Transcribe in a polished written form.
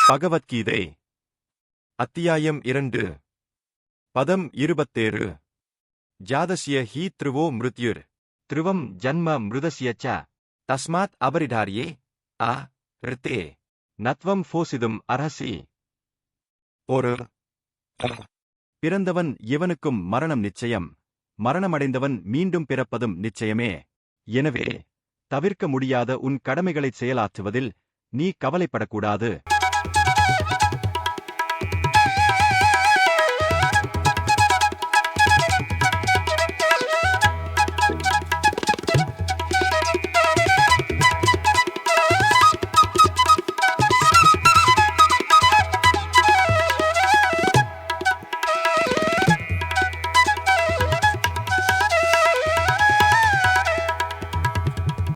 பகவத்கீதை அத்தியாயம் 2 பதம் 27 ஜாதஸ்ய ஹி த்ருவோ மிருத்யுர் த்ருவம் ஜன்ம மிருதஸ்ய ச தஸ்மாத் அபரிடார்யே அ ரித்தே நத்வம் ஃபோசிதும் அர்ஹசி. ஒரு பிறந்தவன் எவனுக்கும் மரணம் நிச்சயம், மரணமடைந்தவன் மீண்டும் பிறப்பதும் நிச்சயமே. எனவே தவிர்க்க முடியாத உன் கடமைகளைச் செயலாற்றுவதில் நீ கவலைப்படக்கூடாது.